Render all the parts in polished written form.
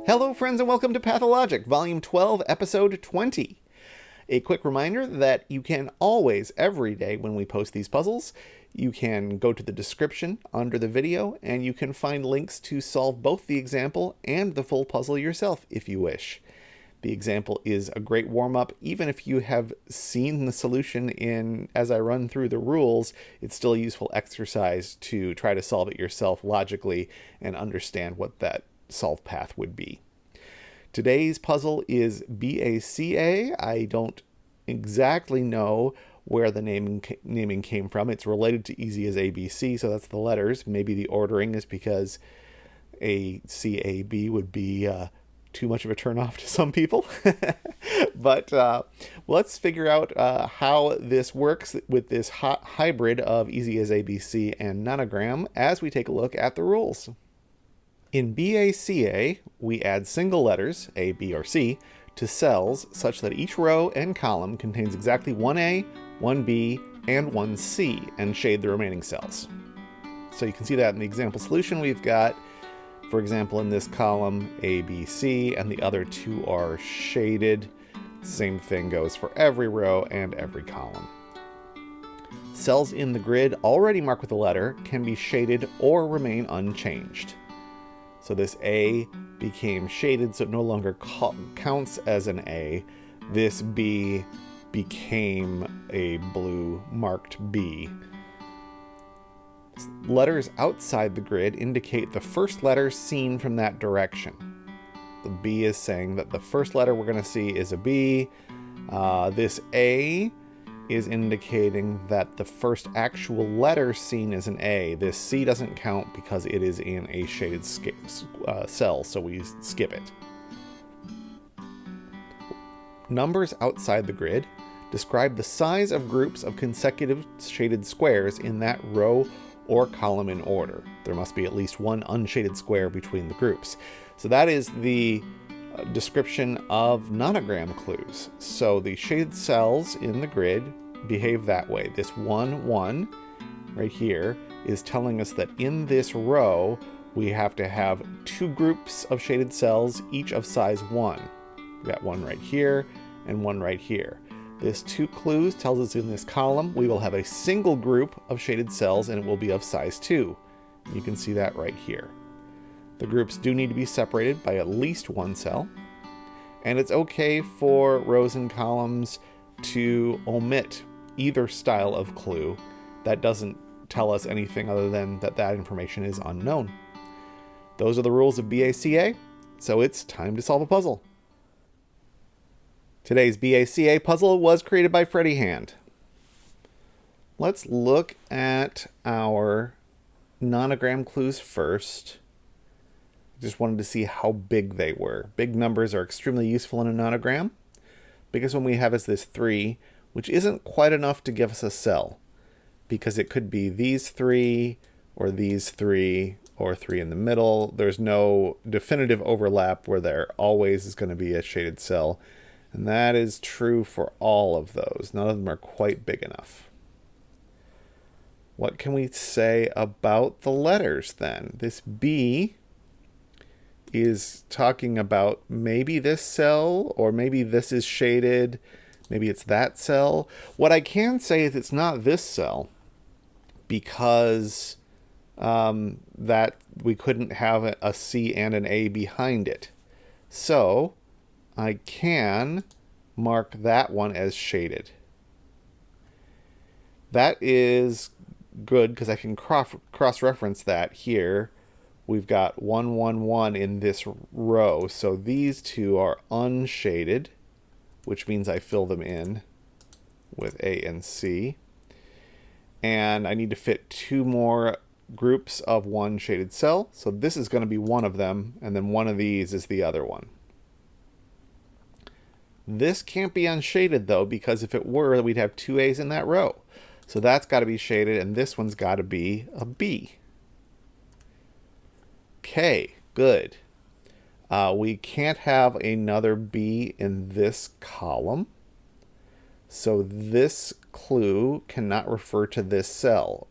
Hello friends and welcome to Pathologic, Volume 12, Episode 20. A quick reminder that you can always, every day when we post these puzzles, you can go to the description under the video and you can find links to solve both the example and the full puzzle yourself if you wish. The example is a great warm-up. Even if you have seen the solution as I run through the rules, it's still a useful exercise to try to solve it yourself logically and understand what that solve path would be. Today's puzzle is BACA. I don't exactly know where the naming came from. It's related to easy as ABC, so that's the letters. Maybe the ordering is because ACAB would be too much of a turnoff to some people. But let's figure out how this works with this hybrid of easy as ABC and Nonogram as we take a look at the rules. In BACA, we add single letters, A, B, or C, to cells such that each row and column contains exactly one A, one B, and one C, and shade the remaining cells. So you can see that in the example solution. We've got, for example, in this column, A, B, C, and the other two are shaded. Same thing goes for every row and every column. Cells in the grid already marked with a letter can be shaded or remain unchanged. So this A became shaded, so it no longer counts as an A. This B became a blue marked B. Letters outside the grid indicate the first letter seen from that direction. The B is saying that the first letter we're going to see is a B. This A is indicating that the first actual letter seen is an A. This C doesn't count because it is in a shaded cell, so we skip it. Numbers outside the grid describe the size of groups of consecutive shaded squares in that row or column in order. There must be at least one unshaded square between the groups. So that is the description of nonogram clues. So the shaded cells in the grid behave that way. This 1, 1 right here is telling us that in this row we have to have two groups of shaded cells, each of size 1. We got one right here and one right here. This 2 clues tells us in this column we will have a single group of shaded cells and it will be of size 2. You can see that right here. The groups do need to be separated by at least one cell. And it's okay for rows and columns to omit either style of clue. That doesn't tell us anything other than that information is unknown. Those are the rules of BACA, so it's time to solve a puzzle. Today's BACA puzzle was created by Freddie Hand. Let's look at our nonogram clues first. Just wanted to see how big they were. Big numbers are extremely useful in a nonogram. Biggest one we have is this 3, which isn't quite enough to give us a cell, because it could be these 3, or these 3, or 3 in the middle. There's no definitive overlap where there always is going to be a shaded cell, and that is true for all of those. None of them are quite big enough. What can we say about the letters then? This B is talking about maybe this cell, or maybe this is shaded, maybe it's that cell. What I can say is it's not this cell, because that we couldn't have a C and an A behind it. So I can mark that one as shaded. That is good because I can cross-reference that here. We've got 1, 1, 1 in this row. So these two are unshaded, which means I fill them in with A and C. And I need to fit 2 more groups of one shaded cell. So this is going to be one of them, and then one of these is the other one. This can't be unshaded though, because if it were, we'd have 2 A's in that row. So that's got to be shaded, and this one's got to be a B. Okay, good. We can't have another B in this column. So this clue cannot refer to this cell.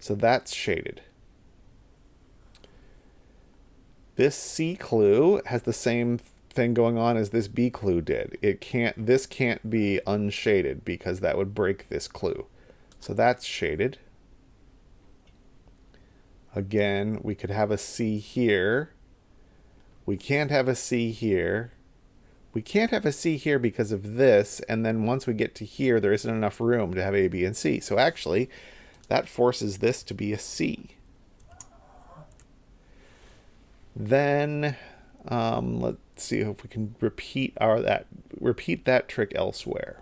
So that's shaded. This C clue has the same thing going on as this B clue did. This can't be unshaded because that would break this clue. So that's shaded. Again, we could have a C here. We can't have a C here. We can't have a C here because of this, and then once we get to here, there isn't enough room to have A, B, and C. So actually, that forces this to be a C. Then, let's see if we can repeat that trick elsewhere.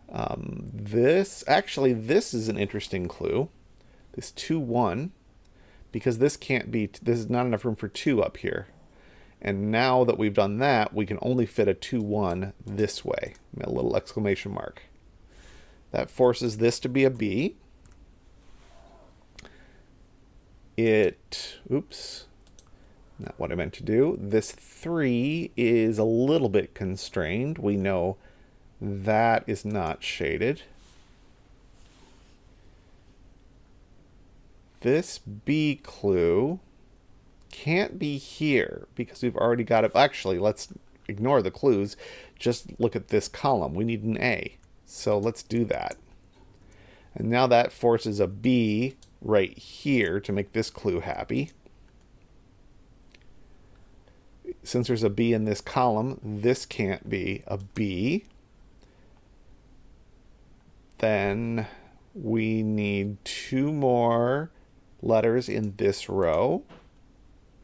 This is an interesting clue. This 2, 1, because this is not enough room for 2 up here. And now that we've done that, we can only fit a 2, 1 this way. A little exclamation mark. That forces this to be a B. Oops, not what I meant to do. This 3 is a little bit constrained. We know that is not shaded. This B clue can't be here because we've already got it. Actually, let's ignore the clues. Just look at this column. We need an A. So let's do that. And now that forces a B right here to make this clue happy. Since there's a B in this column, this can't be a B. Then we need 2 more letters in this row,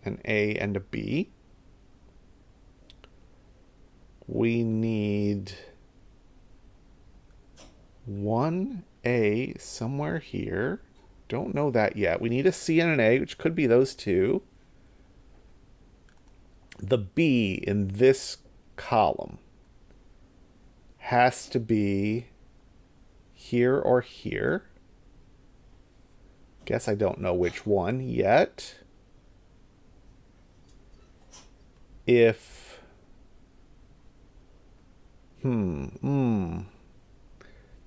an A and a B. We need 1 A somewhere here. Don't know that yet. We need a C and an A, which could be those two. The B in this column has to be here or here. Guess I don't know which one yet. If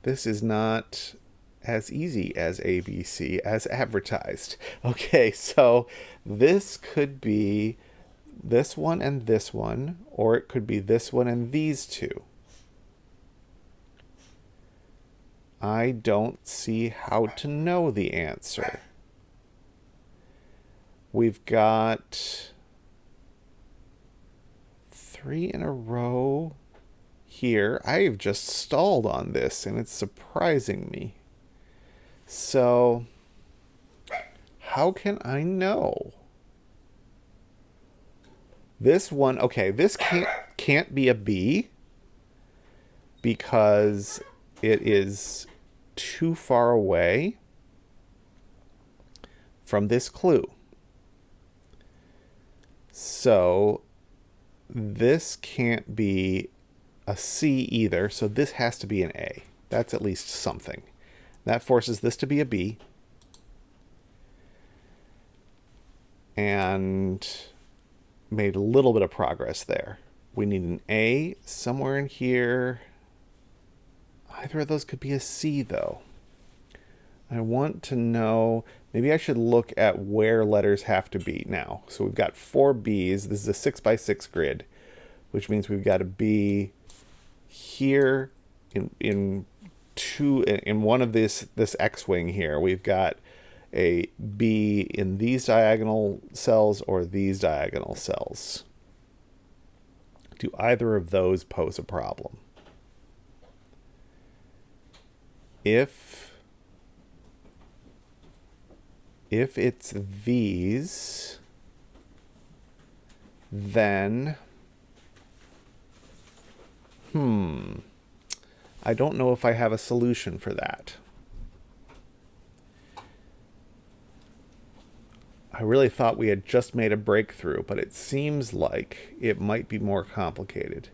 this is not as easy as ABC as advertised. Okay, so this could be this one and this one, or it could be this one and these two. I don't see how to know the answer. We've got 3 in a row here. I've just stalled on this, and it's surprising me. So, how can I know? This one, okay, this can't be a B because it is too far away from this clue. So this can't be a C either, so this has to be an A. That's at least something. That forces this to be a B. And made a little bit of progress there. We need an A somewhere in here. Either of those could be a C, though. I want to know, maybe I should look at where letters have to be now. So we've got 4 B's. This is a 6x6 grid, which means we've got a B here in one of this X-wing here. We've got a B in these diagonal cells or these diagonal cells. Do either of those pose a problem? If it's these, then I don't know if I have a solution for that. I really thought we had just made a breakthrough, but it seems like it might be more complicated.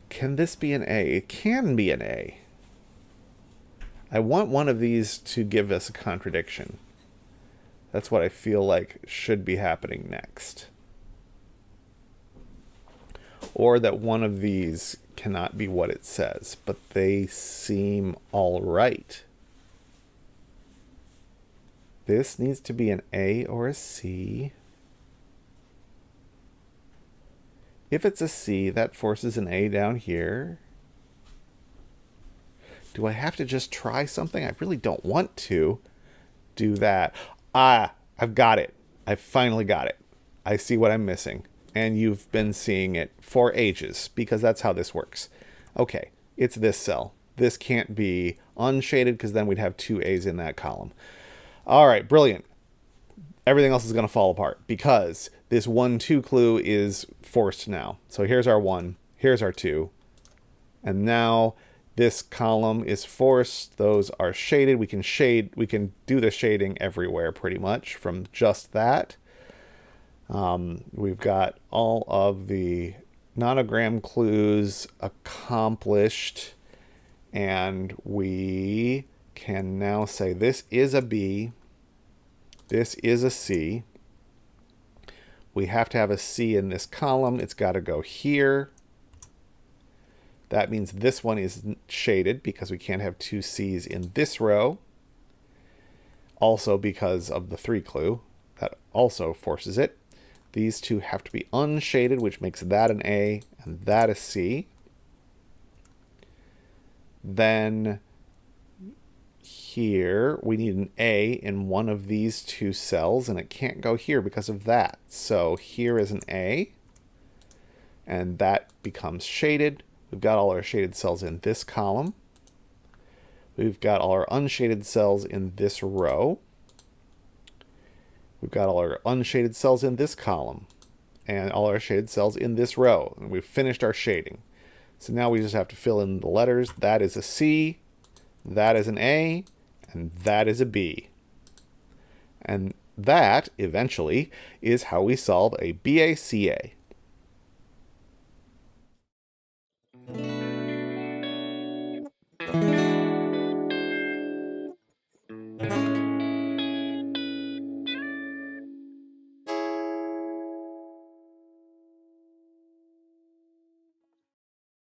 Can this be an A? It can be an A. I want one of these to give us a contradiction. That's what I feel like should be happening next. Or that one of these cannot be what it says, but they seem all right. This needs to be an A or a C. If it's a C, that forces an A down here. Do I have to just try something? I really don't want to do that. Ah, I've got it. I finally got it. I see what I'm missing. And you've been seeing it for ages, because that's how this works. Okay, it's this cell. This can't be unshaded, because then we'd have two A's in that column. All right, brilliant. Everything else is going to fall apart, because this 1-2 clue is forced now. So here's our 1, here's our 2. And now this column is forced. Those are shaded. We can do the shading everywhere pretty much from just that. We've got all of the nonogram clues accomplished, and we can now say this is a B, this is a C. We have to have a C in this column. It's got to go here. That means this one is shaded because we can't have two C's in this row. Also because of the 3 clue. That also forces it. These two have to be unshaded, which makes that an A and that a C. Then here we need an A in one of these 2 cells, and it can't go here because of that. So here is an A, and that becomes shaded. We've got all our shaded cells in this column. We've got all our unshaded cells in this row. We've got all our unshaded cells in this column, and all our shaded cells in this row. And we've finished our shading. So now we just have to fill in the letters. That is a C, that is an A, and that is a B. And that, eventually, is how we solve a BACA.